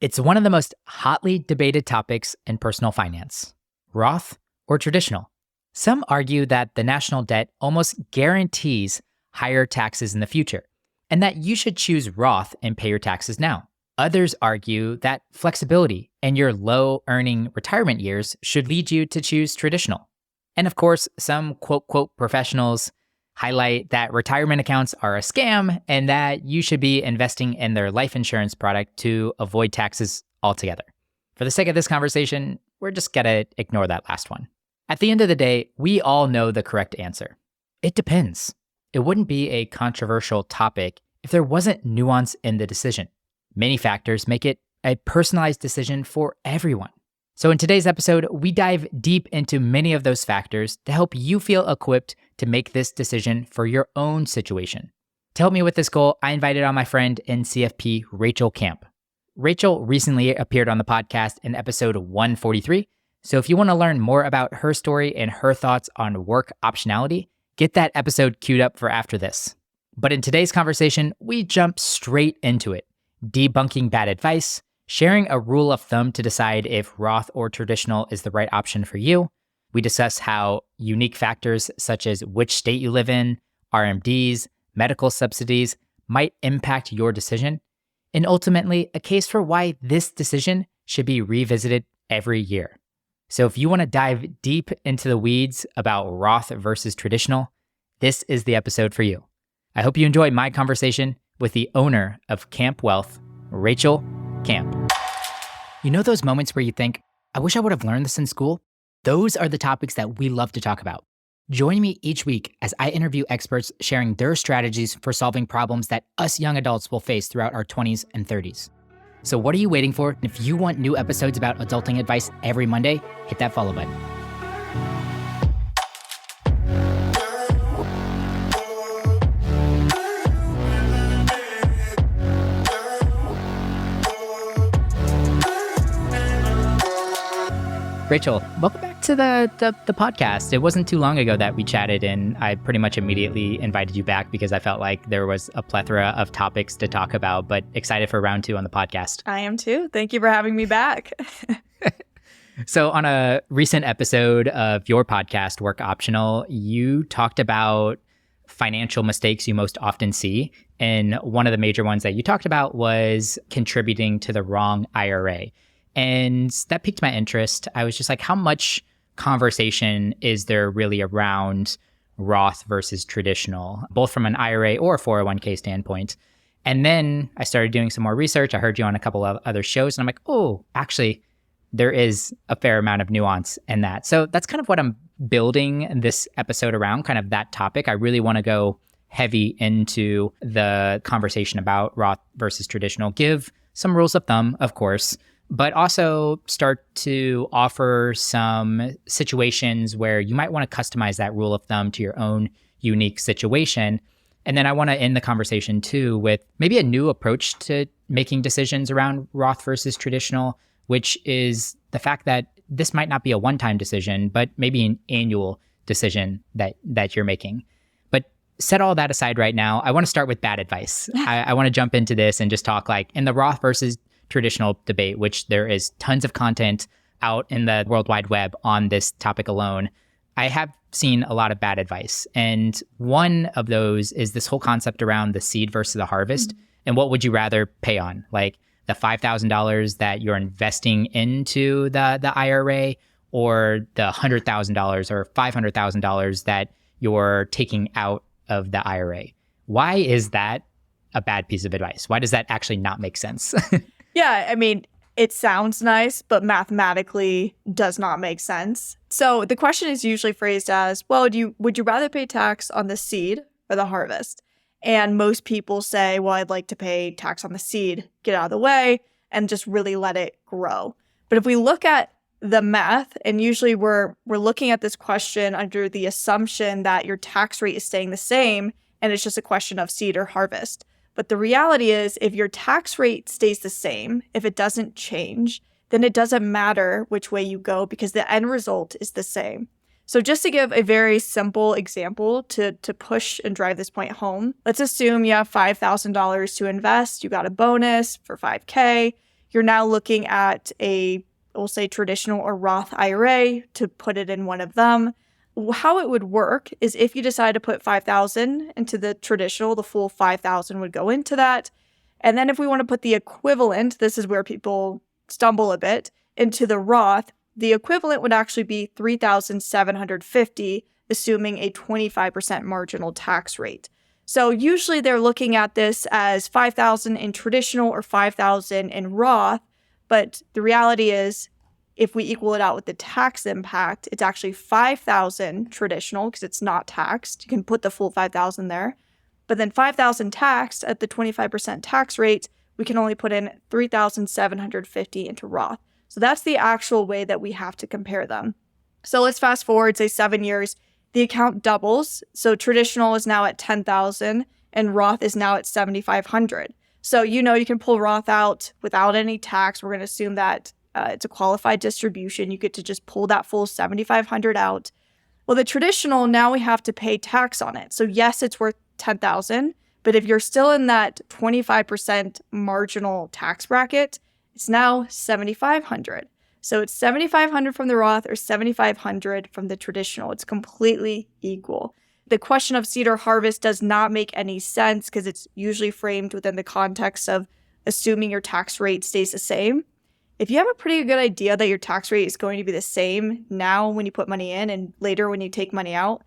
It's one of the most hotly debated topics in personal finance. Roth or traditional? Some argue that the national debt almost guarantees higher taxes in the future, and that you should choose Roth and pay your taxes now. Others argue that flexibility and your low earning retirement years should lead you to choose traditional. And of course, some quote professionals highlight that retirement accounts are a scam and that you should be investing in their life insurance product to avoid taxes altogether. For the sake of this conversation, we're just gonna ignore that last one. At the end of the day, we all know the correct answer. It depends. It wouldn't be a controversial topic if there wasn't nuance in the decision. Many factors make it a personalized decision for everyone. So in today's episode, we dive deep into many of those factors to help you feel equipped to make this decision for your own situation. To help me with this goal, I invited on my friend in CFP, Rachael Camp. Rachael recently appeared on the podcast in episode 143. So if you want to learn more about her story and her thoughts on work optionality, get that episode queued up for after this. But in today's conversation, we jump straight into it, debunking bad advice, sharing a rule of thumb to decide if Roth or traditional is the right option for you. We discuss how unique factors such as which state you live in, RMDs, medical subsidies might impact your decision, and ultimately a case for why this decision should be revisited every year. So if you want to dive deep into the weeds about Roth versus traditional, this is the episode for you. I hope you enjoy my conversation with the owner of Camp Wealth, Rachael Camp. You know those moments where you think, I wish I would have learned this in school? Those are the topics that we love to talk about. Join me each week as I interview experts sharing their strategies for solving problems that us young adults will face throughout our 20s and 30s. So what are you waiting for? If you want new episodes about adulting advice every Monday, hit that follow button. Rachael, welcome back to the podcast. It wasn't too long ago that we chatted, and I pretty much immediately invited you back because I felt like there was a plethora of topics to talk about, but excited for round 2 on the podcast. I am too. Thank you for having me back. So on a recent episode of your podcast, Work Optional, you talked about financial mistakes you most often see. And one of the major ones that you talked about was contributing to the wrong IRA. And that piqued my interest. I was just like, how much conversation is there really around Roth versus traditional, both from an IRA or a 401k standpoint? And then I started doing some more research. I heard you on a couple of other shows, and I'm like, oh, actually, there is a fair amount of nuance in that. So that's kind of what I'm building this episode around, kind of that topic. I really want to go heavy into the conversation about Roth versus traditional, give some rules of thumb, of course, but also start to offer some situations where you might want to customize that rule of thumb to your own unique situation. And then I want to end the conversation too with maybe a new approach to making decisions around Roth versus traditional, which is the fact that this might not be a one-time decision, but maybe an annual decision that you're making. But set all that aside right now, I want to start with bad advice. I want to jump into this and just talk like in the Roth versus traditional debate, which there is tons of content out in the World Wide Web on this topic alone. I have seen a lot of bad advice. And one of those is this whole concept around the seed versus the harvest. Mm-hmm. And what would you rather pay on? Like the $5,000 that you're investing into the IRA, or the $100,000 or $500,000 that you're taking out of the IRA? Why is that a bad piece of advice? Why does that actually not make sense? Yeah, I mean, it sounds nice, but mathematically does not make sense. So the question is usually phrased as, well, would you rather pay tax on the seed or the harvest? And most people say, well, I'd like to pay tax on the seed, get out of the way, and just really let it grow. But if we look at the math, and usually we're looking at this question under the assumption that your tax rate is staying the same, and it's just a question of seed or harvest. But the reality is, if your tax rate stays the same, if it doesn't change, then it doesn't matter which way you go because the end result is the same. So just to give a very simple example to push and drive this point home, let's assume you have $5,000 to invest. You got a bonus for $5,000. you're now looking at we'll say traditional or Roth IRA to put it in one of them. How it would work is if you decide to put $5,000 into the traditional, the full $5,000 would go into that. And then if we want to put the equivalent, this is where people stumble a bit, into the Roth, the equivalent would actually be $3,750, assuming a 25% marginal tax rate. So usually they're looking at this as $5,000 in traditional or $5,000 in Roth, but the reality is if we equal it out with the tax impact, it's actually $5,000 traditional because it's not taxed. You can put the full $5,000 there. But then $5,000 taxed at the 25% tax rate, we can only put in $3,750 into Roth. So that's the actual way that we have to compare them. So let's fast forward, say 7 years, the account doubles. So traditional is now at $10,000 and Roth is now at $7,500. So you can pull Roth out without any tax. We're going to assume that it's a qualified distribution. You get to just pull that full $7,500 out. Well, the traditional, now we have to pay tax on it. So yes, it's worth $10,000, but if you're still in that 25% marginal tax bracket, it's now $7,500. So it's $7,500 from the Roth or $7,500 from the traditional. It's completely equal. The question of seed or harvest does not make any sense because it's usually framed within the context of assuming your tax rate stays the same. If you have a pretty good idea that your tax rate is going to be the same now when you put money in and later when you take money out,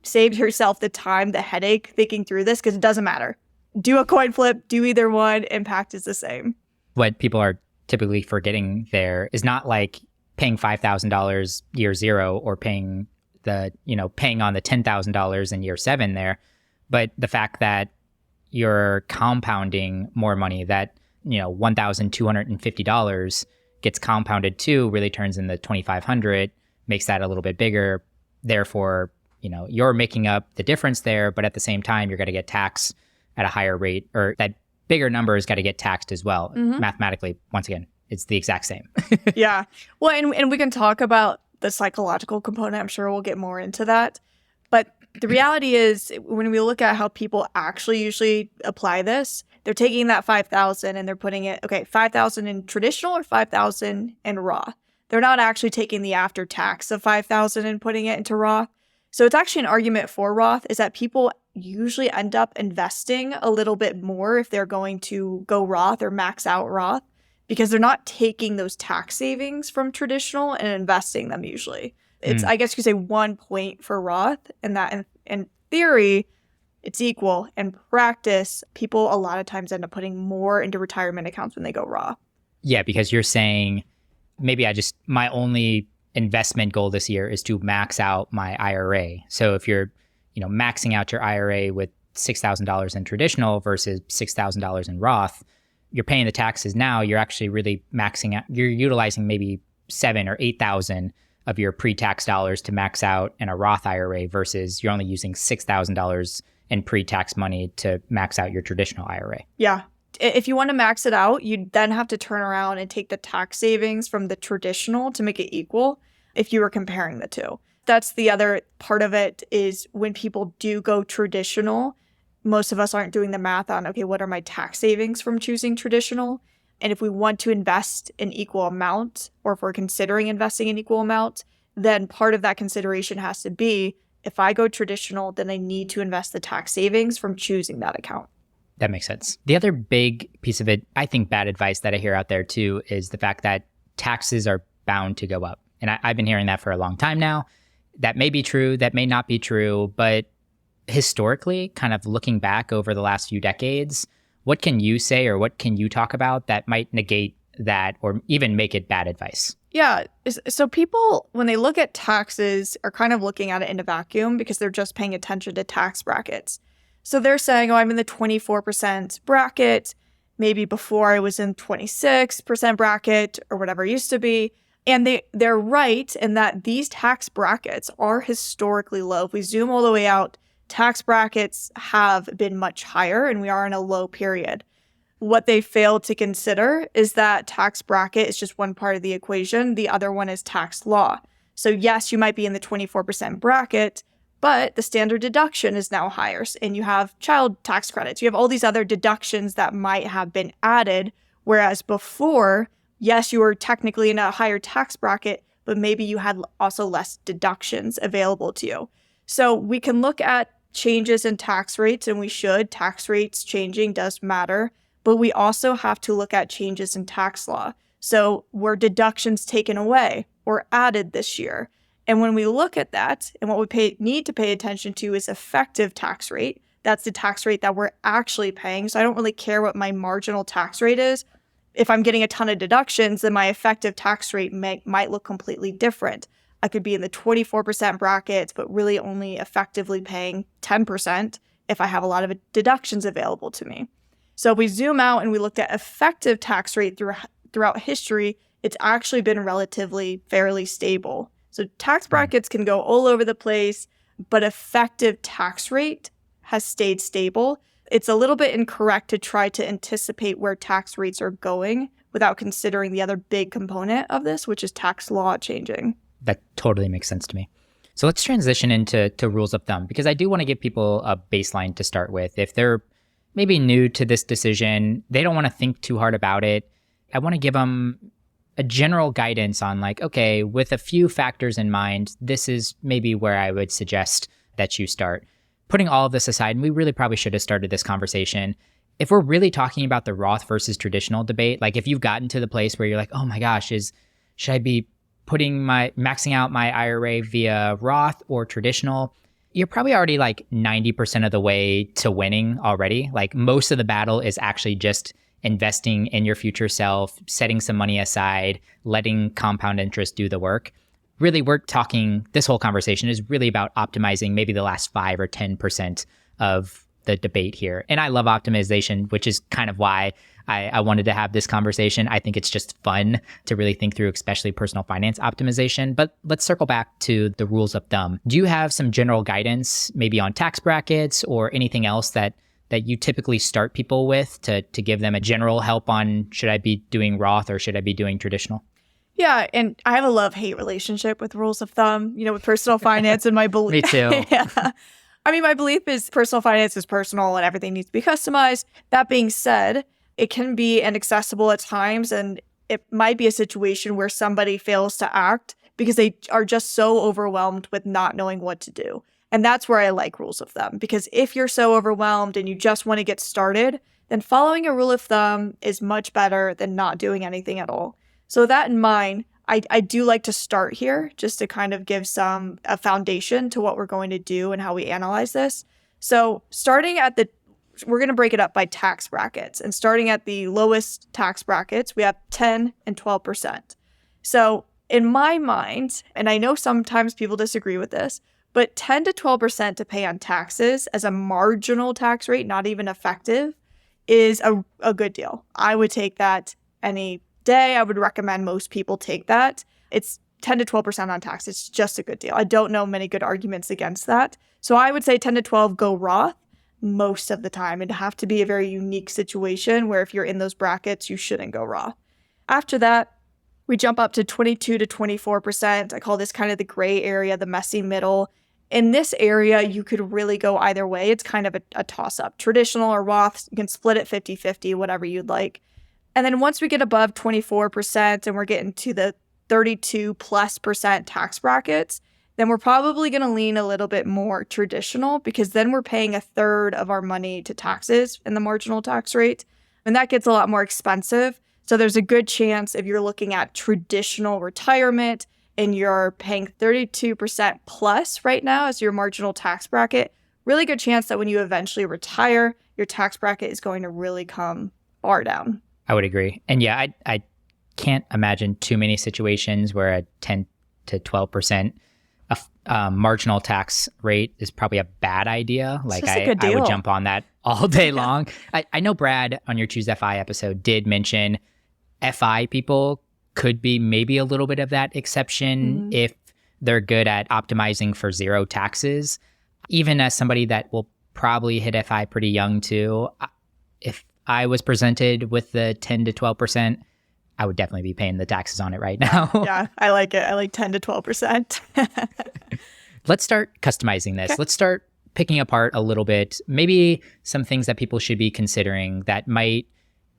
save yourself the time, the headache thinking through this because it doesn't matter. Do a coin flip, do either one, impact is the same. What people are typically forgetting there is not like paying $5,000 year zero or paying on the $10,000 in year 7 there, but the fact that you're compounding more money, that $1,250 gets compounded too, really turns into $2,500, makes that a little bit bigger. Therefore, you're making up the difference there, but at the same time, you're going to get taxed at a higher rate, or that bigger number has got to get taxed as well. Mm-hmm. Mathematically, once again, it's the exact same. Yeah. Well, and we can talk about the psychological component. I'm sure we'll get more into that. But the reality is, when we look at how people actually usually apply this, they're taking that $5,000 and they're putting it, $5,000 in traditional or $5,000 in Roth. They're not actually taking the after tax of $5,000 and putting it into Roth. So it's actually an argument for Roth is that people usually end up investing a little bit more if they're going to go Roth or max out Roth because they're not taking those tax savings from traditional and investing them usually. It's, I guess you could say 1 point for Roth, and that in theory, it's equal. In practice, people a lot of times end up putting more into retirement accounts when they go Roth. Yeah, because you're saying maybe my only investment goal this year is to max out my IRA. So if you're, maxing out your IRA with $6,000 in traditional versus $6,000 in Roth, you're paying the taxes now. You're actually really maxing out. You're utilizing maybe $7,000 or $8,000 of your pre-tax dollars to max out in a Roth IRA versus you're only using $6,000 in pre-tax money to max out your traditional IRA. Yeah. If you want to max it out, you then have to turn around and take the tax savings from the traditional to make it equal if you were comparing the two. That's the other part of it is when people do go traditional, most of us aren't doing the math on, what are my tax savings from choosing traditional? And if we want to invest an equal amount, or if we're considering investing an equal amount, then part of that consideration has to be, if I go traditional, then I need to invest the tax savings from choosing that account. That makes sense. The other big piece of it, I think bad advice that I hear out there too, is the fact that taxes are bound to go up. And I've been hearing that for a long time now. That may be true, that may not be true, but historically, kind of looking back over the last few decades, what can you say or what can you talk about that might negate that or even make it bad advice? Yeah. So people, when they look at taxes, are kind of looking at it in a vacuum because they're just paying attention to tax brackets. So they're saying, I'm in the 24% bracket. Maybe before I was in 26% bracket or whatever it used to be. And they're right in that these tax brackets are historically low. If we zoom all the way out, tax brackets have been much higher and we are in a low period. What they fail to consider is that tax bracket is just one part of the equation. The other one is tax law. So yes, you might be in the 24% bracket, but the standard deduction is now higher and you have child tax credits. You have all these other deductions that might have been added Whereas before, yes, you were technically in a higher tax bracket, but maybe you had also less deductions available to you. So we can look at changes in tax rates, and we should. Tax rates changing does matter, but we also have to look at changes in tax law. So were deductions taken away or added this year? And when we look at that, and what we need to pay attention to is effective tax rate. That's the tax rate that we're actually paying. So I don't really care what my marginal tax rate is. If I'm getting a ton of deductions, then my effective tax rate might look completely different. I could be in the 24% bracket, but really only effectively paying 10% if I have a lot of deductions available to me. So if we zoom out and we looked at effective tax rate throughout history, it's actually been relatively fairly stable. So tax brackets can go all over the place, but effective tax rate has stayed stable. It's a little bit incorrect to try to anticipate where tax rates are going without considering the other big component of this, which is tax law changing. That totally makes sense to me. So let's transition into rules of thumb, because I do want to give people a baseline to start with. If they're maybe new to this decision, they don't want to think too hard about it. I want to give them a general guidance on like, okay, with a few factors in mind, this is maybe where I would suggest that you start. Putting all of this aside, and we really probably should have started this conversation, if we're really talking about the Roth versus traditional debate, like if you've gotten to the place where you're like, oh my gosh, should I be maxing out my IRA via Roth or traditional? You're probably already like 90% of the way to winning already. Like most of the battle is actually just investing in your future self, setting some money aside, letting compound interest do the work. Really, this whole conversation is really about optimizing maybe the last 5 or 10% of the debate here. And I love optimization, which is kind of why I wanted to have this conversation. I think it's just fun to really think through, especially personal finance optimization. But let's circle back to the rules of thumb. Do you have some general guidance, maybe on tax brackets or anything else that you typically start people with to give them a general help on, should I be doing Roth or should I be doing traditional? Yeah, and I have a love-hate relationship with rules of thumb, with personal finance and my belief. Me too. Yeah. I mean, my belief is personal finance is personal and everything needs to be customized. That being said, it can be inaccessible at times, and it might be a situation where somebody fails to act because they are just so overwhelmed with not knowing what to do. And that's where I like rules of thumb, because if you're so overwhelmed and you just want to get started, then following a rule of thumb is much better than not doing anything at all. So with that in mind, I do like to start here just to kind of give a foundation to what we're going to do and how we analyze this. So we're going to break it up by tax brackets, and starting at the lowest tax brackets, we have 10 and 12%. So in my mind, and I know sometimes people disagree with this, but 10 to 12% to pay on taxes as a marginal tax rate, not even effective, is a good deal. I would take that any day. I would recommend most people take that. It's 10 to 12% on tax. It's just a good deal. I don't know many good arguments against that. So I would say 10 to 12, go Roth most of the time. It'd have to be a very unique situation where if you're in those brackets, you shouldn't go Roth. After that, we jump up to 22 to 24%. I call this kind of the gray area, the messy middle. In this area, you could really go either way. It's kind of a toss-up. Traditional or Roth, you can split it 50-50, whatever you'd like. And then once we get above 24% and we're getting to the 32+% tax brackets, then we're probably going to lean a little bit more traditional, because then we're paying 1/3 of our money to taxes in the marginal tax rate. And that gets a lot more expensive. So there's a good chance if you're looking at traditional retirement and you're paying 32% plus right now as your marginal tax bracket, really good chance that when you eventually retire, your tax bracket is going to really come far down. I would agree. And yeah, I can't imagine too many situations where a 10 to 12% marginal tax rate is probably a bad idea. Like I would jump on that all day long. I know Brad on your Choose FI episode did mention FI people could be maybe a little bit of that exception if they're good at optimizing for zero taxes. Even as somebody that will probably hit FI pretty young too, if I was presented with the 10 to 12%, I would definitely be paying the taxes on it right now. Yeah, I like it. I like 10 to 12%. Let's start customizing this. Okay. Let's start picking apart a little bit, maybe some things that people should be considering that might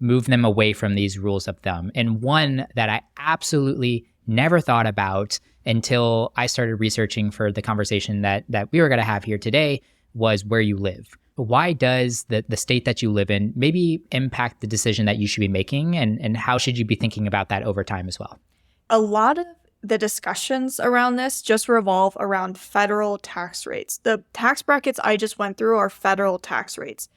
move them away from these rules of thumb. And one that I absolutely never thought about until I started researching for the conversation that we were going to have here today was where you live. Why does the state that you live in maybe impact the decision that you should be making? And how should you be thinking about that over time as well? A lot of the discussions around this just revolve around federal tax rates. The tax brackets I just went through are federal tax rates.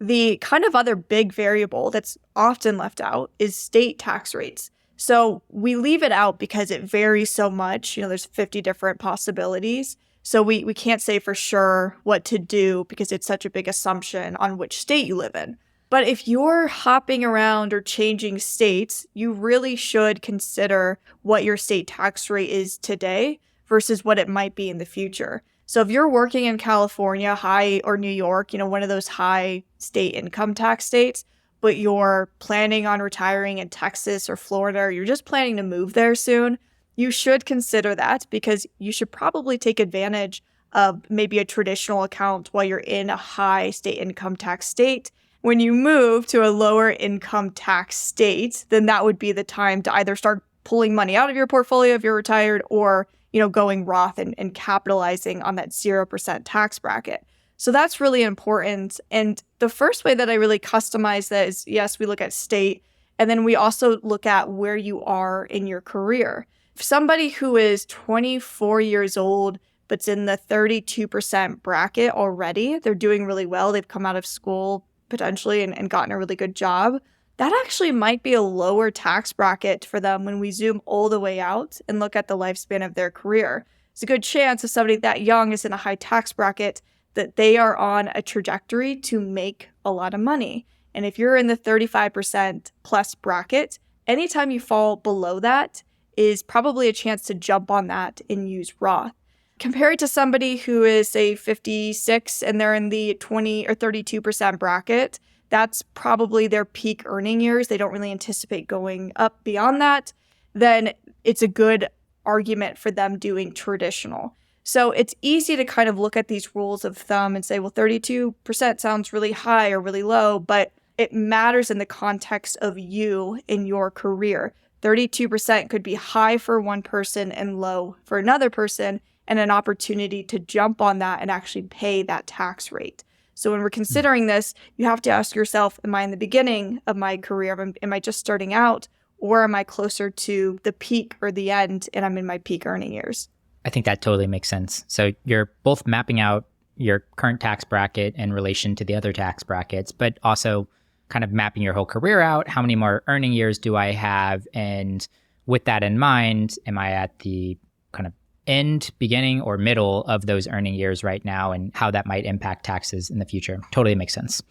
The kind of other big variable that's often left out is state tax rates. So we leave it out because it varies so much. There's 50 different possibilities. So we can't say for sure what to do because it's such a big assumption on which state you live in. But if you're hopping around or changing states, you really should consider what your state tax rate is today versus what it might be in the future. So if you're working in California, high, or New York, one of those high state income tax states, but you're planning on retiring in Texas or Florida, or you're just planning to move there soon, you should consider that because you should probably take advantage of maybe a traditional account while you're in a high state income tax state. When you move to a lower income tax state, then that would be the time to either start pulling money out of your portfolio if you're retired or, going Roth and capitalizing on that 0% tax bracket. So that's really important. And the first way that I really customize that is, yes, we look at state, and then we also look at where you are in your career. If somebody who is 24 years old but's in the 32% bracket already, they're doing really well, they've come out of school potentially and gotten a really good job, that actually might be a lower tax bracket for them when we zoom all the way out and look at the lifespan of their career. It's a good chance if somebody that young is in a high tax bracket that they are on a trajectory to make a lot of money. And if you're in the 35% plus bracket, anytime you fall below that is probably a chance to jump on that and use Roth. Compare it to somebody who is, say, 56 and they're in the 20 or 32% bracket. That's probably their peak earning years. They don't really anticipate going up beyond that. Then it's a good argument for them doing traditional. So it's easy to kind of look at these rules of thumb and say, well, 32% sounds really high or really low, but it matters in the context of you in your career. 32% could be high for one person and low for another person, and an opportunity to jump on that and actually pay that tax rate. So when we're considering this, you have to ask yourself, am I in the beginning of my career? Am I just starting out? Or am I closer to the peak or the end and I'm in my peak earning years? I think that totally makes sense. So you're both mapping out your current tax bracket in relation to the other tax brackets, but also kind of mapping your whole career out. How many more earning years do I have? And with that in mind, am I at the kind of end, beginning, or middle of those earning years right now, and how that might impact taxes in the future? Totally makes sense.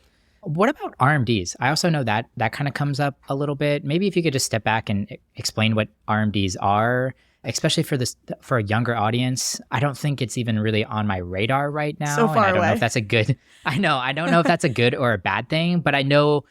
What about RMDs? I also know that kind of comes up a little bit. Maybe if you could just step back and explain what RMDs are, especially for a younger audience. I don't think it's even really on my radar right now. So far and I don't away. know if that's a good. I don't know if that's a good or a bad thing, but I know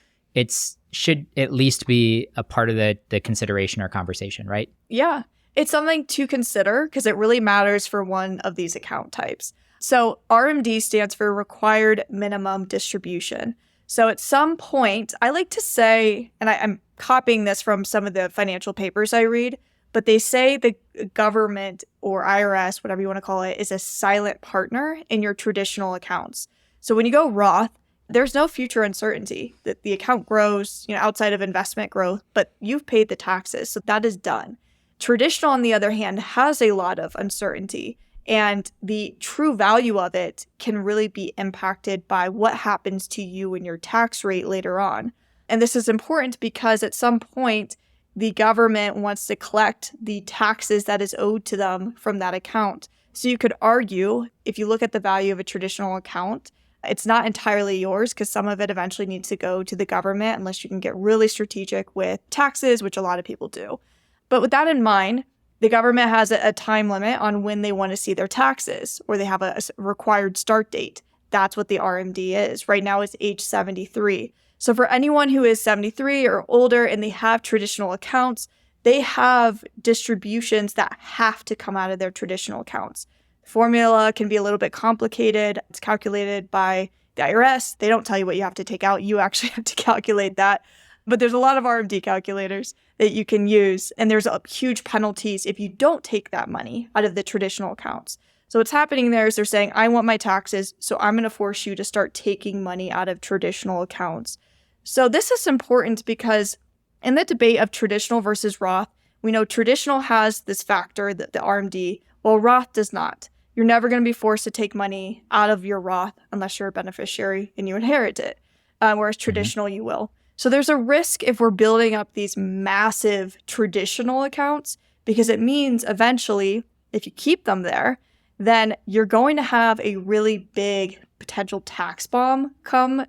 should at least be a part of the consideration or conversation, right? Yeah. It's something to consider because it really matters for one of these account types. So RMD stands for Required Minimum Distribution. So at some point, I like to say, and I'm copying this from some of the financial papers I read, but they say the government or IRS, whatever you want to call it, is a silent partner in your traditional accounts. So when you go Roth, there's no future uncertainty that the account grows, outside of investment growth, but you've paid the taxes. So that is done. Traditional, on the other hand, has a lot of uncertainty, and the true value of it can really be impacted by what happens to you and your tax rate later on. And this is important because at some point, the government wants to collect the taxes that is owed to them from that account. So you could argue, if you look at the value of a traditional account, it's not entirely yours because some of it eventually needs to go to the government unless you can get really strategic with taxes, which a lot of people do. But with that in mind, the government has a time limit on when they want to see their taxes, or they have a required start date. That's what the RMD is. Right now it's age 73. So for anyone who is 73 or older and they have traditional accounts, they have distributions that have to come out of their traditional accounts. The formula can be a little bit complicated. It's calculated by the IRS. They don't tell you what you have to take out. You actually have to calculate that. But there's a lot of RMD calculators that you can use, and there's huge penalties if you don't take that money out of the traditional accounts. So what's happening there is they're saying, I want my taxes, so I'm going to force you to start taking money out of traditional accounts. So this is important because in the debate of traditional versus Roth, we know traditional has this factor, the RMD, while Roth does not. You're never going to be forced to take money out of your Roth unless you're a beneficiary and you inherit it, whereas traditional you will. So there's a risk if we're building up these massive traditional accounts, because it means eventually, if you keep them there, then you're going to have a really big potential tax bomb come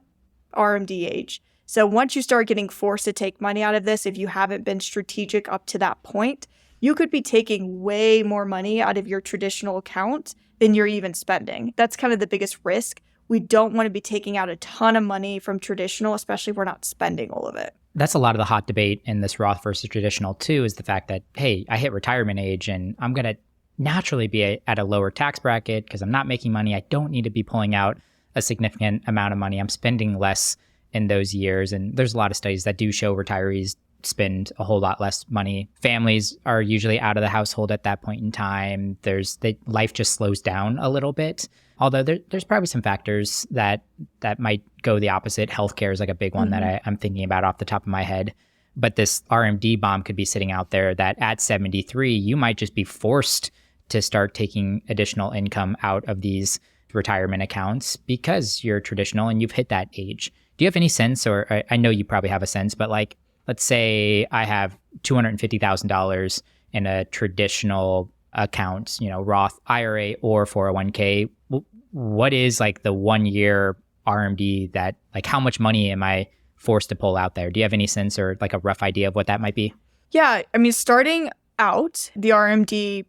RMD age. So once you start getting forced to take money out of this, if you haven't been strategic up to that point, you could be taking way more money out of your traditional account than you're even spending. That's kind of the biggest risk. We don't want to be taking out a ton of money from traditional, especially if we're not spending all of it. That's a lot of the hot debate in this Roth versus traditional too, is the fact that, hey, I hit retirement age and I'm going to naturally be at a lower tax bracket because I'm not making money. I don't need to be pulling out a significant amount of money. I'm spending less in those years. And there's a lot of studies that do show retirees spend a whole lot less money. Families are usually out of the household at that point in time. Life just slows down a little bit. Although there's probably some factors that might go the opposite. Healthcare is like a big one that I'm thinking about off the top of my head. But this RMD bomb could be sitting out there that at 73, you might just be forced to start taking additional income out of these retirement accounts because you're traditional and you've hit that age. Do you have any sense, or I know you probably have a sense, but like, let's say I have $250,000 in a traditional account, Roth IRA or 401k. What is like the 1 year RMD that, like, how much money am I forced to pull out there? Do you have any sense or like a rough idea of what that might be? Yeah, I mean, starting out, the RMD,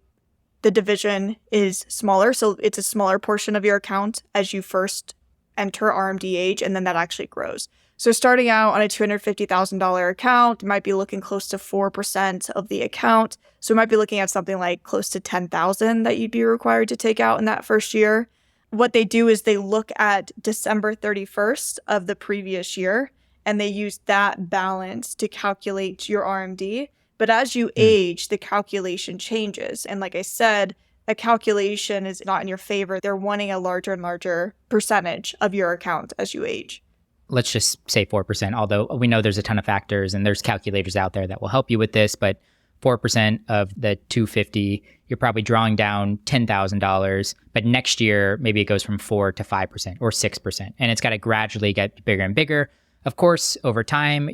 the division is smaller. So it's a smaller portion of your account as you first enter RMD age, and then that actually grows. So starting out on a $250,000 account, you might be looking close to 4% of the account. So you might be looking at something like close to $10,000 that you'd be required to take out in that first year. What they do is they look at December 31st of the previous year, and they use that balance to calculate your RMD. But as you age, the calculation changes. And like I said, a calculation is not in your favor. They're wanting a larger and larger percentage of your account as you age. Let's just say 4%, although we know there's a ton of factors and there's calculators out there that will help you with this, but 4% of the 250, you're probably drawing down $10,000, but next year, maybe it goes from 4 to 5% or 6%, and it's got to gradually get bigger and bigger. Of course, over time,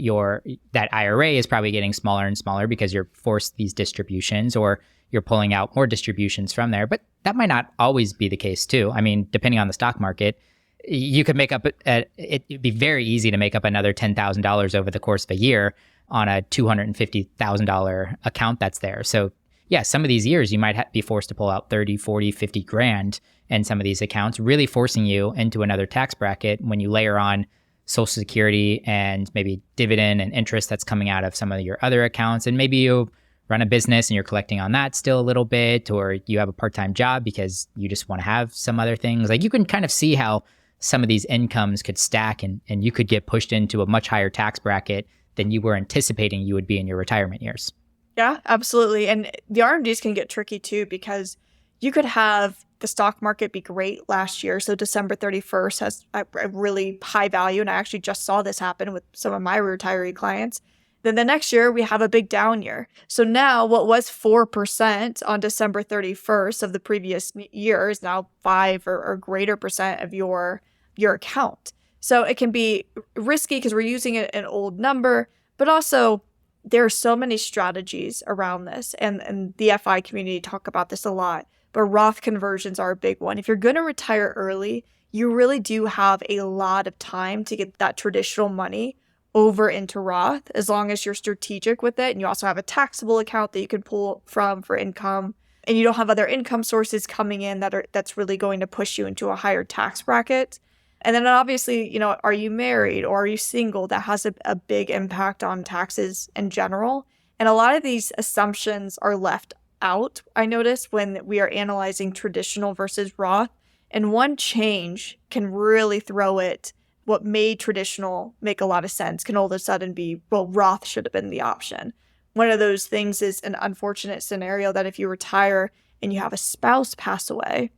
that IRA is probably getting smaller and smaller because you're forced these distributions or you're pulling out more distributions from there, but that might not always be the case too. I mean, depending on the stock market, you could make up, it'd be very easy to make up another $10,000 over the course of a year on a $250,000 account that's there. So yeah, some of these years you might be forced to pull out 30, 40, 50 grand in some of these accounts, really forcing you into another tax bracket when you layer on Social Security and maybe dividend and interest that's coming out of some of your other accounts. And maybe you run a business and you're collecting on that still a little bit, or you have a part-time job because you just want to have some other things. Like, you can kind of see how some of these incomes could stack and you could get pushed into a much higher tax bracket than you were anticipating you would be in your retirement years. Yeah, absolutely. And the RMDs can get tricky too, because you could have the stock market be great last year. So December 31st has a really high value. And I actually just saw this happen with some of my retiree clients. Then the next year we have a big down year. So now what was 4% on December 31st of the previous year is now 5 or greater percent of your account. So it can be risky because we're using an old number, but also there are so many strategies around this. And the FI community talk about this a lot, but Roth conversions are a big one. If you're going to retire early, you really do have a lot of time to get that traditional money over into Roth, as long as you're strategic with it. And you also have a taxable account that you can pull from for income, and you don't have other income sources coming in that's really going to push you into a higher tax bracket. And then obviously, are you married or are you single? That has a big impact on taxes in general. And a lot of these assumptions are left out, I notice, when we are analyzing traditional versus Roth. And one change can really throw it what made traditional make a lot of sense can all of a sudden be, well, Roth should have been the option. One of those things is an unfortunate scenario that if you retire and you have a spouse pass away,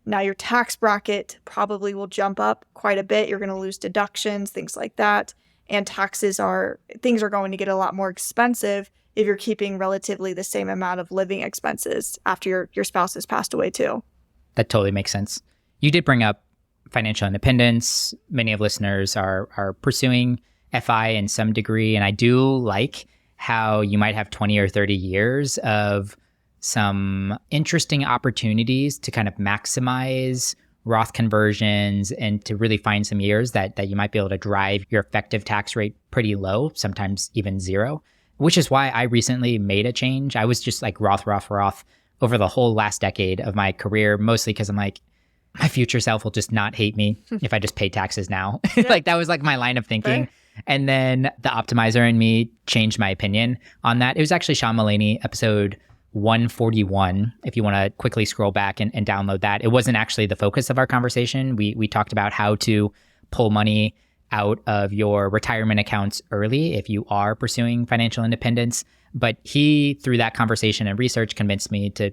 now your tax bracket probably will jump up quite a bit. You're going to lose deductions, things like that. And things are going to get a lot more expensive if you're keeping relatively the same amount of living expenses after your spouse has passed away too. That totally makes sense. You did bring up financial independence. Many of listeners are pursuing FI in some degree. And I do like how you might have 20 or 30 years of some interesting opportunities to kind of maximize Roth conversions and to really find some years that you might be able to drive your effective tax rate pretty low, sometimes even zero, which is why I recently made a change. I was just like Roth over the whole last decade of my career, mostly because I'm like, my future self will just not hate me if I just pay taxes now. Yeah. Like that was like my line of thinking. Right. And then the optimizer in me changed my opinion on that. It was actually Sean Mullaney, episode 141, if you want to quickly scroll back and download that. It wasn't actually the focus of our conversation. We talked about how to pull money out of your retirement accounts early if you are pursuing financial independence. But he, through that conversation and research, convinced me to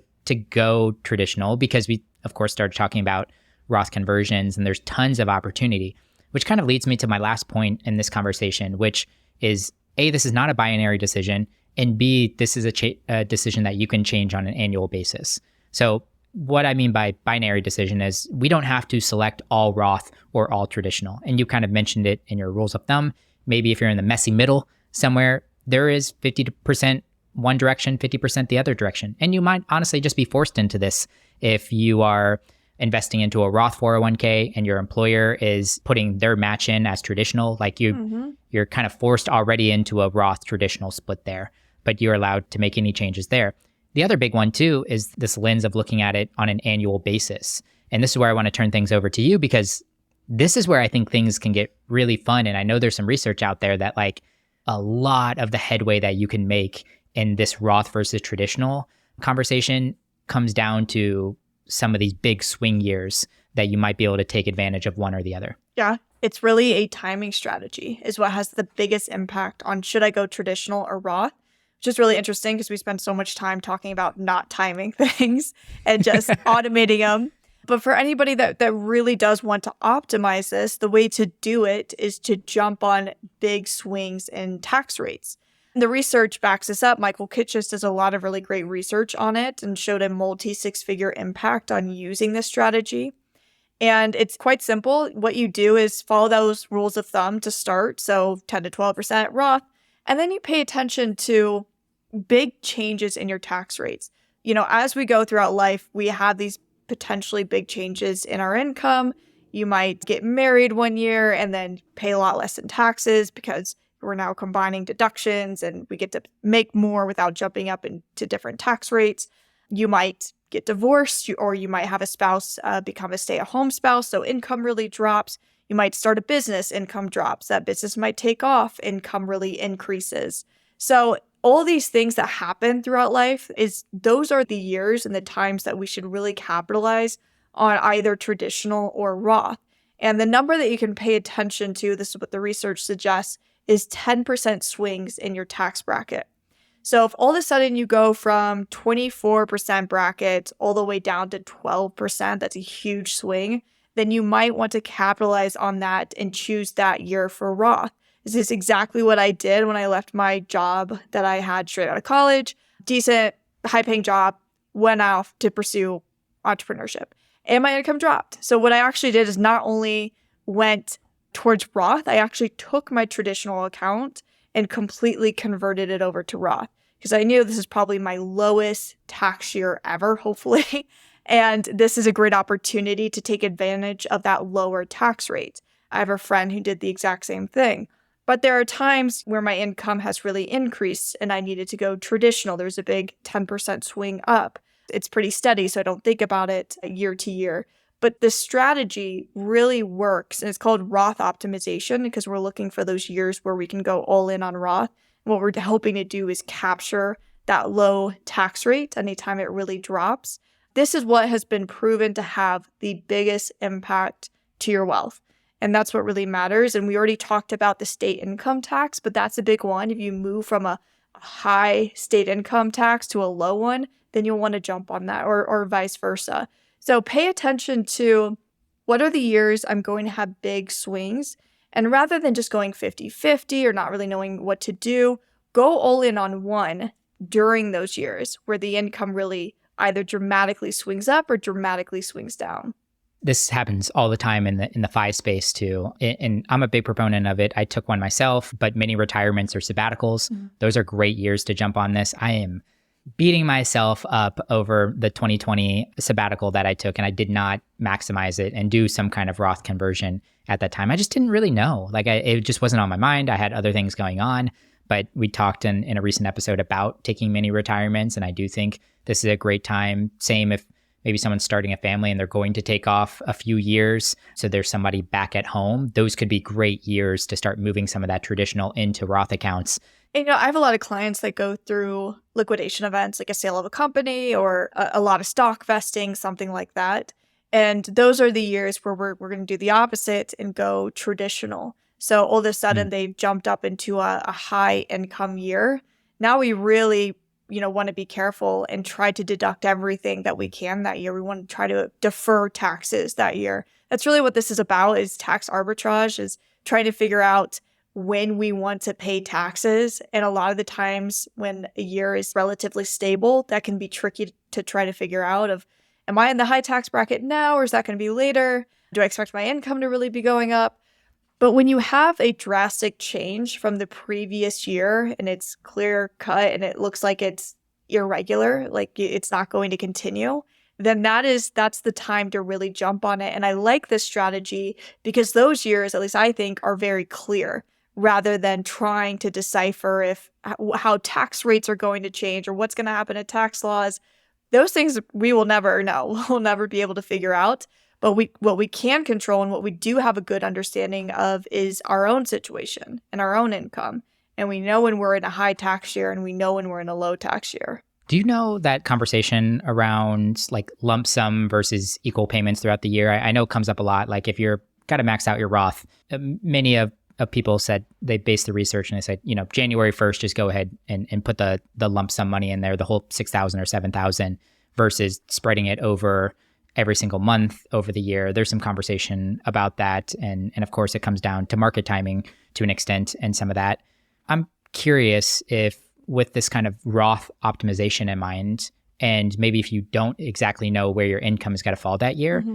go traditional because we, of course, started talking about Roth conversions and there's tons of opportunity, which kind of leads me to my last point in this conversation, which is A, this is not a binary decision. And B, this is a decision that you can change on an annual basis. So what I mean by binary decision is we don't have to select all Roth or all traditional. And you kind of mentioned it in your rules of thumb. Maybe if you're in the messy middle somewhere, there is 50% one direction, 50% the other direction. And you might honestly just be forced into this if you are investing into a Roth 401k and your employer is putting their match in as traditional, like you're kind of forced already into a Roth traditional split there, but you're allowed to make any changes there. The other big one too is this lens of looking at it on an annual basis. And this is where I want to turn things over to you because this is where I think things can get really fun. And I know there's some research out there that like a lot of the headway that you can make in this Roth versus traditional conversation comes down to some of these big swing years that you might be able to take advantage of one or the other. Yeah, it's really a timing strategy is what has the biggest impact on should I go traditional or Roth, which is really interesting because we spend so much time talking about not timing things and just automating them. But for anybody that really does want to optimize this, the way to do it is to jump on big swings in tax rates. The research backs this up. Michael Kitchis does a lot of really great research on it and showed a multi-six-figure impact on using this strategy. And it's quite simple. What you do is follow those rules of thumb to start. So 10 to 12% Roth. And then you pay attention to big changes in your tax rates. You know, as we go throughout life, we have these potentially big changes in our income. You might get married one year and then pay a lot less in taxes because we're now combining deductions and we get to make more without jumping up into different tax rates. You might get divorced or you might have a spouse become a stay-at-home spouse, so income really drops. You might start a business, income drops. That business might take off, income really increases. So all these things that happen throughout life those are the years and the times that we should really capitalize on either traditional or Roth. And the number that you can pay attention to, this is what the research suggests, is 10% swings in your tax bracket. So if all of a sudden you go from 24% bracket all the way down to 12%, that's a huge swing, then you might want to capitalize on that and choose that year for Roth. This is exactly what I did when I left my job that I had straight out of college, decent, high-paying job, went off to pursue entrepreneurship. And my income dropped. So what I actually did is not only went towards Roth, I actually took my traditional account and completely converted it over to Roth because I knew this is probably my lowest tax year ever, hopefully. And this is a great opportunity to take advantage of that lower tax rate. I have a friend who did the exact same thing. But there are times where my income has really increased and I needed to go traditional. There's a big 10% swing up. It's pretty steady, so I don't think about it year to year. But the strategy really works, and it's called Roth optimization because we're looking for those years where we can go all in on Roth. And what we're hoping to do is capture that low tax rate anytime it really drops. This is what has been proven to have the biggest impact to your wealth. And that's what really matters. And we already talked about the state income tax, but that's a big one. If you move from a high state income tax to a low one, then you'll want to jump on that, or vice versa. So pay attention to what are the years I'm going to have big swings. And rather than just going 50-50 or not really knowing what to do, go all in on one during those years where the income really either dramatically swings up or dramatically swings down. This happens all the time in the FI space too. And I'm a big proponent of it. I took one myself, but many retirements or sabbaticals, those are great years to jump on this. I am beating myself up over the 2020 sabbatical that I took, and I did not maximize it and do some kind of Roth conversion at that time. I just didn't really know. It just wasn't on my mind. I had other things going on, but we talked in a recent episode about taking mini retirements, and I do think this is a great time. Same if maybe someone's starting a family and they're going to take off a few years, so there's somebody back at home. Those could be great years to start moving some of that traditional into Roth accounts. And, I have a lot of clients that go through liquidation events, like a sale of a company or a lot of stock vesting, something like that. And those are the years where we're going to do the opposite and go traditional. So all of a sudden they've jumped up into a high income year. Now we really, want to be careful and try to deduct everything that we can that year. We want to try to defer taxes that year. That's really what this is about, is tax arbitrage, is trying to figure out when we want to pay taxes. And a lot of the times when a year is relatively stable, that can be tricky to try to figure out of, am I in the high tax bracket now, or is that going to be later? Do I expect my income to really be going up? But when you have a drastic change from the previous year and it's clear cut and it looks like it's irregular, like it's not going to continue, then that's the time to really jump on it. And I like this strategy because those years, at least I think, are very clear, rather than trying to decipher how tax rates are going to change or what's going to happen to tax laws. Those things we will never know. We'll never be able to figure out. But what we can control and what we do have a good understanding of is our own situation and our own income. And we know when we're in a high tax year and we know when we're in a low tax year. Do you know that conversation around like lump sum versus equal payments throughout the year? I know it comes up a lot. Like if you're got to max out your Roth, many of people said they based the research and they said, January 1st, just go ahead and put the lump sum money in there, the whole 6,000 or 7,000 versus spreading it over every single month over the year. There's some conversation about that. And of course, it comes down to market timing to an extent and some of that. I'm curious if with this kind of Roth optimization in mind, and maybe if you don't exactly know where your income is going to fall that year,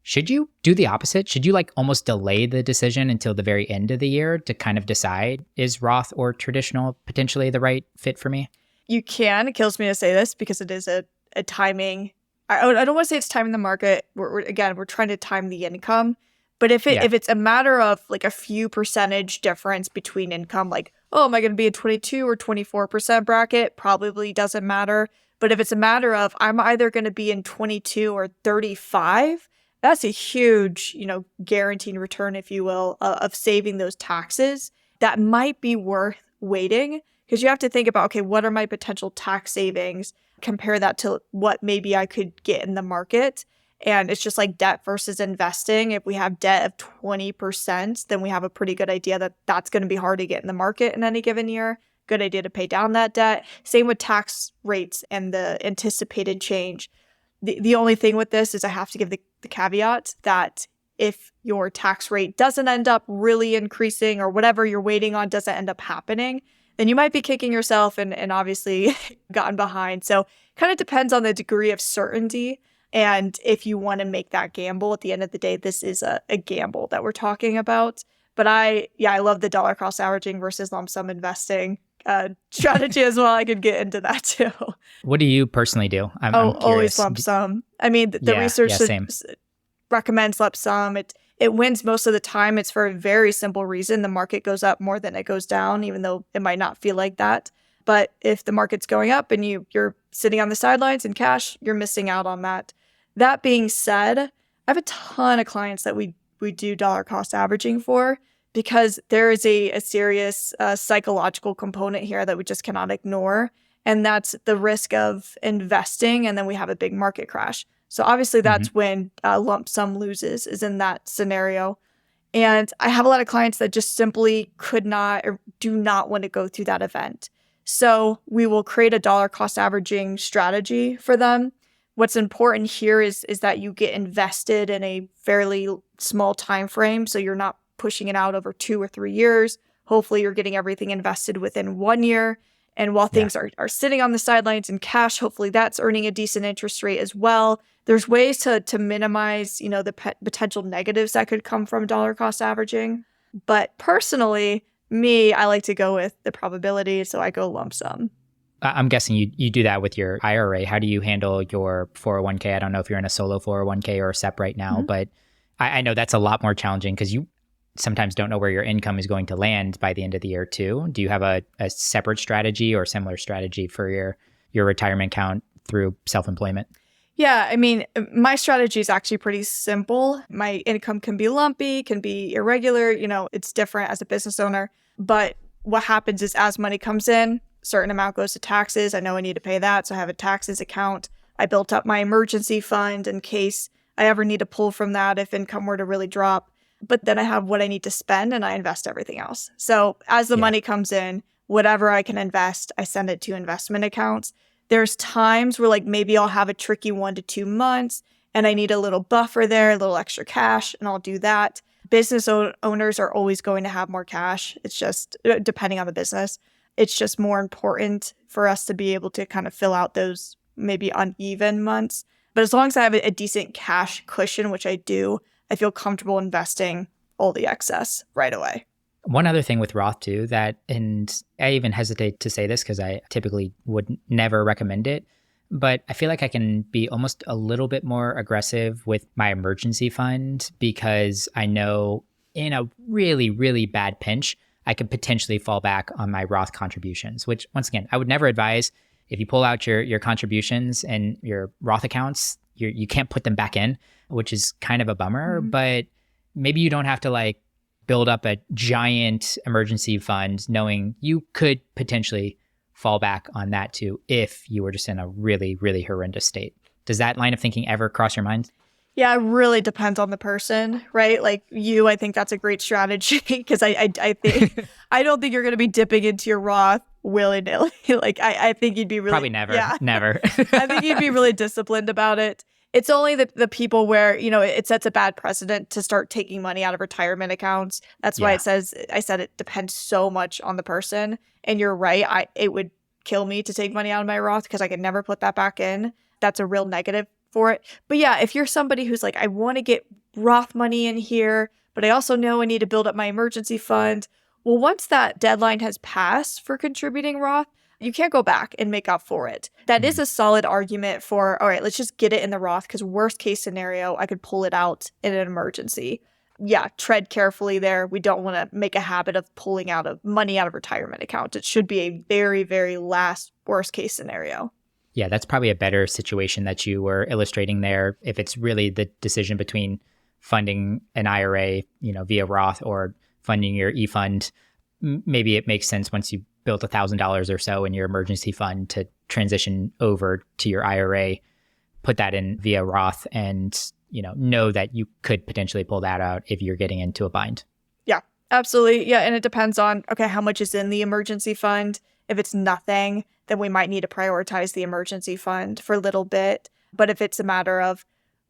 should you do the opposite? Should you almost delay the decision until the very end of the year to kind of decide, is Roth or traditional potentially the right fit for me? You can. It kills me to say this because it is a timing. I don't want to say it's timing the market. We're trying to time the income. But if it's a matter of like a few percentage difference between income, like, oh, am I going to be a 22 or 24% bracket? Probably doesn't matter. But if it's a matter of I'm either going to be in 22 or 35, that's a huge, guaranteed return, if you will, of saving those taxes. That might be worth waiting because you have to think about, okay, what are my potential tax savings? Compare that to what maybe I could get in the market. And it's just like debt versus investing. If we have debt of 20%, then we have a pretty good idea that that's going to be hard to get in the market in any given year. Good idea to pay down that debt. Same with tax rates and the anticipated change. The only thing with this is I have to give the caveat that if your tax rate doesn't end up really increasing or whatever you're waiting on doesn't end up happening, then you might be kicking yourself and obviously gotten behind. So kind of depends on the degree of certainty. And if you want to make that gamble, at the end of the day, this is a gamble that we're talking about. But I love the dollar cost averaging versus lump sum investing strategy as well. I could get into that too. What do you personally do? I'm curious. Always lump sum. I mean, the research recommends lump sum. It wins most of the time. It's for a very simple reason. The market goes up more than it goes down, even though it might not feel like that. But if the market's going up and you're sitting on the sidelines in cash, you're missing out on that. That being said, I have a ton of clients that we do dollar cost averaging for because there is a serious psychological component here that we just cannot ignore. And that's the risk of investing and then we have a big market crash. So obviously that's when lump sum loses, is in that scenario. And I have a lot of clients that just simply could not or do not want to go through that event. So we will create a dollar cost averaging strategy for them. What's important here is that you get invested in a fairly small time frame. So you're not pushing it out over 2 or 3 years. Hopefully you're getting everything invested within 1 year. And while things are sitting on the sidelines in cash, hopefully that's earning a decent interest rate as well. There's ways to minimize, the potential negatives that could come from dollar cost averaging. But personally, I like to go with the probability, so I go lump sum. I'm guessing you do that with your IRA. How do you handle your 401k? I don't know if you're in a solo 401k or a SEP right now, but I know that's a lot more challenging because you sometimes don't know where your income is going to land by the end of the year too. Do you have a separate strategy or similar strategy for your retirement account through self-employment? Yeah, my strategy is actually pretty simple. My income can be lumpy, can be irregular, it's different as a business owner. But what happens is as money comes in, a certain amount goes to taxes. I know I need to pay that, so I have a taxes account. I built up my emergency fund in case I ever need to pull from that if income were to really drop. But then I have what I need to spend and I invest everything else. So as the money comes in, whatever I can invest, I send it to investment accounts. There's times where maybe I'll have a tricky 1 to 2 months and I need a little buffer there, a little extra cash, and I'll do that. Business owners are always going to have more cash. It's just depending on the business. It's just more important for us to be able to kind of fill out those maybe uneven months. But as long as I have a decent cash cushion, which I do, I feel comfortable investing all the excess right away. One other thing with Roth too, and I even hesitate to say this because I typically would never recommend it, but I feel like I can be almost a little bit more aggressive with my emergency fund because I know in a really, really bad pinch, I could potentially fall back on my Roth contributions, which once again, I would never advise. If you pull out your contributions and your Roth accounts, you can't put them back in, which is kind of a bummer, but maybe you don't have to build up a giant emergency fund knowing you could potentially fall back on that too if you were just in a really, really horrendous state. Does that line of thinking ever cross your mind? Yeah, it really depends on the person, right? I think that's a great strategy because I think I don't think you're going to be dipping into your Roth willy-nilly. I think you'd be really... Probably never. Yeah. Never. I think you'd be really disciplined about it. It's only the people where, it sets a bad precedent to start taking money out of retirement accounts. That's why I said it depends so much on the person. And you're right. It would kill me to take money out of my Roth because I could never put that back in. That's a real negative for it. But yeah, if you're somebody who's I want to get Roth money in here, but I also know I need to build up my emergency fund. Well, once that deadline has passed for contributing Roth, you can't go back and make up for it. That is a solid argument for, all right, let's just get it in the Roth because worst case scenario, I could pull it out in an emergency. Yeah, tread carefully there. We don't want to make a habit of pulling out of money out of retirement accounts. It should be a very, very last worst case scenario. Yeah, that's probably a better situation that you were illustrating there. If it's really the decision between funding an IRA, via Roth or funding your e-fund, maybe it makes sense once you built $1,000 or so in your emergency fund to transition over to your IRA, put that in via Roth and, know that you could potentially pull that out if you're getting into a bind. Yeah, absolutely. Yeah. And it depends on, okay, how much is in the emergency fund. If it's nothing, then we might need to prioritize the emergency fund for a little bit. But if it's a matter of,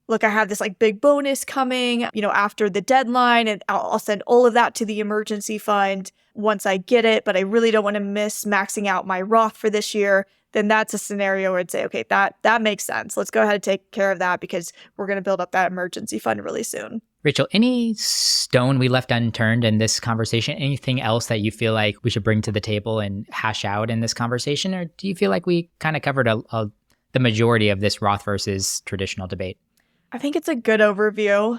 look, I have this big bonus coming, after the deadline, and I'll send all of that to the emergency fund once I get it, but I really don't want to miss maxing out my Roth for this year, then that's a scenario where I'd say, okay, that makes sense. Let's go ahead and take care of that because we're going to build up that emergency fund really soon. Rachel, any stone we left unturned in this conversation? Anything else that you feel like we should bring to the table and hash out in this conversation? Or do you feel like we kind of covered the majority of this Roth versus traditional debate? I think it's a good overview.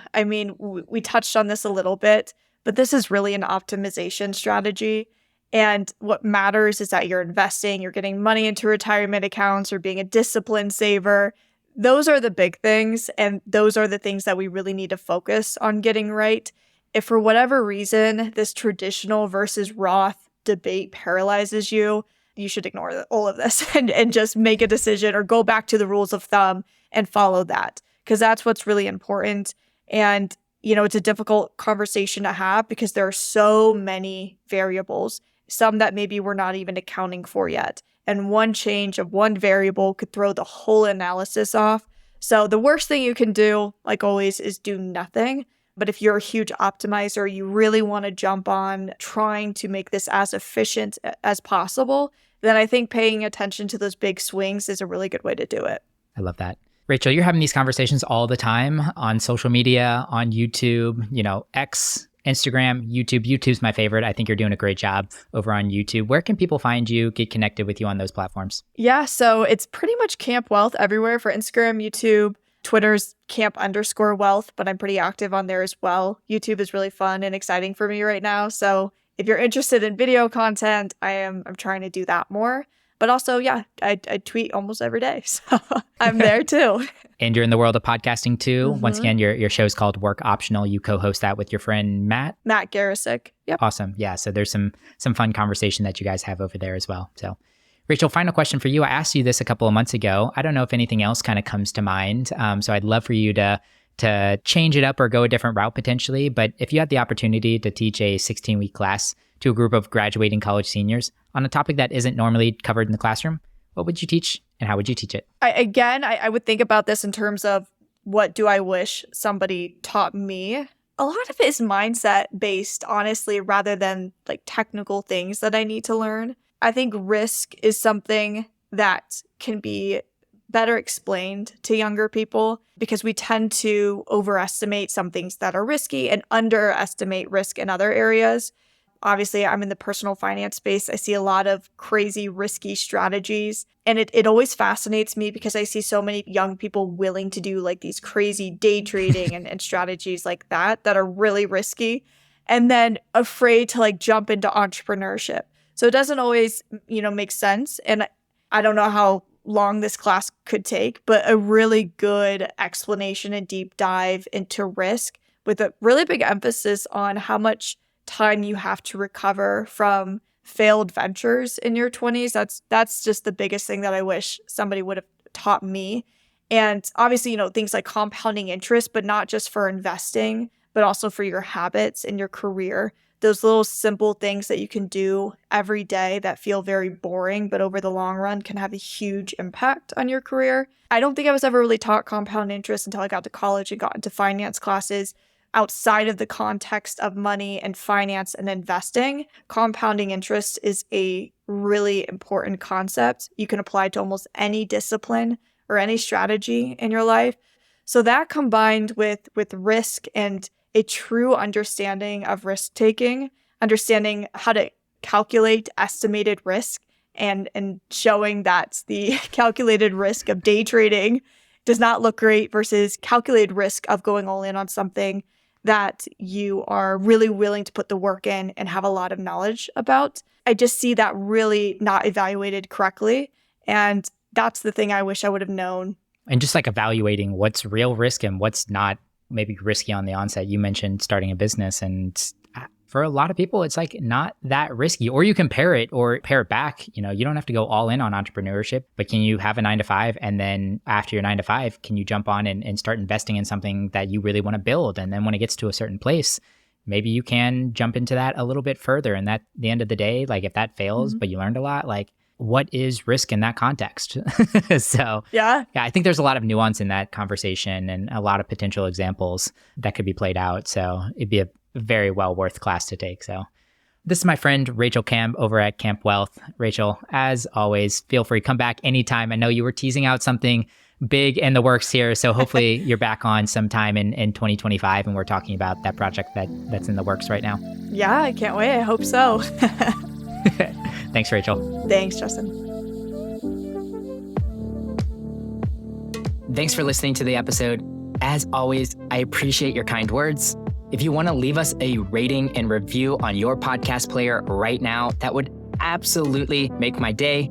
We touched on this a little bit, but this is really an optimization strategy. And what matters is that you're investing, you're getting money into retirement accounts, or being a disciplined saver. Those are the big things. And those are the things that we really need to focus on getting right. If for whatever reason, this traditional versus Roth debate paralyzes you, you should ignore all of this and just make a decision or go back to the rules of thumb and follow that. Because that's what's really important. And, it's a difficult conversation to have because there are so many variables, some that maybe we're not even accounting for yet. And one change of one variable could throw the whole analysis off. So the worst thing you can do, like always, is do nothing. But if you're a huge optimizer, you really want to jump on trying to make this as efficient as possible, then I think paying attention to those big swings is a really good way to do it. I love that. Rachael, you're having these conversations all the time on social media, on YouTube, X, Instagram, YouTube. YouTube's my favorite. I think you're doing a great job over on YouTube. Where can people find you, get connected with you on those platforms? Yeah, so it's pretty much Camp Wealth everywhere for Instagram, YouTube. Twitter's camp_wealth, but I'm pretty active on there as well. YouTube is really fun and exciting for me right now. So if you're interested in video content, I'm trying to do that more. But also, I tweet almost every day. So I'm there too. And you're in the world of podcasting too. Mm-hmm. Once again, your show is called Work Optional. You co-host that with your friend Matt Garisick. Yep. Awesome. Yeah. So there's some fun conversation that you guys have over there as well. So Rachael, final question for you. I asked you this a couple of months ago. I don't know if anything else kind of comes to mind. So I'd love for you to change it up or go a different route potentially. But if you had the opportunity to teach a 16-week class to a group of graduating college seniors on a topic that isn't normally covered in the classroom, what would you teach and how would you teach it? I would think about this in terms of what do I wish somebody taught me? A lot of it is mindset based, honestly, rather than like technical things that I need to learn. I think risk is something that can be better explained to younger people because we tend to overestimate some things that are risky and underestimate risk in other areas. Obviously, I'm in the personal finance space. I see a lot of crazy, risky strategies. And it always fascinates me because I see so many young people willing to do like these crazy day trading and strategies like that are really risky. And then afraid to like jump into entrepreneurship. So it doesn't always, make sense. And I don't know how long this class could take, but a really good explanation and deep dive into risk with a really big emphasis on how much time you have to recover from failed ventures in your 20s. That's just the biggest thing that I wish somebody would have taught me. And obviously, things like compounding interest, but not just for investing, but also for your habits and your career. Those little simple things that you can do every day that feel very boring, but over the long run can have a huge impact on your career. I don't think I was ever really taught compound interest until I got to college and got into finance classes. Outside of the context of money and finance and investing, compounding interest is a really important concept. You can apply to almost any discipline or any strategy in your life. So that combined with risk and a true understanding of risk taking, understanding how to calculate estimated risk and showing that the calculated risk of day trading does not look great versus calculated risk of going all in on something that you are really willing to put the work in and have a lot of knowledge about. I just see that really not evaluated correctly. And that's the thing I wish I would have known. And just like evaluating what's real risk and what's not maybe risky on the onset. You mentioned starting a business, and for a lot of people, it's like not that risky. Or you can pair it back. You don't have to go all in on entrepreneurship, but can you have a 9-to-5? And then after your 9-to-5, can you jump on and start investing in something that you really want to build? And then when it gets to a certain place, maybe you can jump into that a little bit further. And at the end of the day, like if that fails, but you learned a lot, like what is risk in that context? So yeah, I think there's a lot of nuance in that conversation and a lot of potential examples that could be played out. So it'd be a very well worth class to take. So this is my friend Rachael Camp over at Camp Wealth. Rachael, as always, feel free, come back anytime. I know you were teasing out something big in the works here. So hopefully you're back on sometime in 2025 and we're talking about that project that's in the works right now. Yeah, I can't wait. I hope so. Thanks, Rachael. Thanks, Justin. Thanks for listening to the episode. As always, I appreciate your kind words. If you want to leave us a rating and review on your podcast player right now, that would absolutely make my day.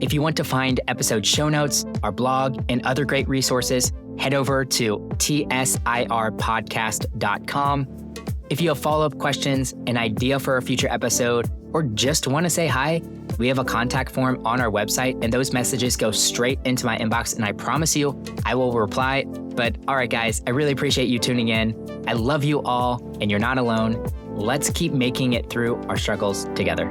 If you want to find episode show notes, our blog, and other great resources, head over to tsirpodcast.com. If you have follow-up questions, an idea for a future episode, or just want to say hi, We have a contact form on our website, and those messages go straight into my inbox, and I promise you, I will reply. But all right, guys, I really appreciate you tuning in. I love you all, and you're not alone. Let's keep making it through our struggles together.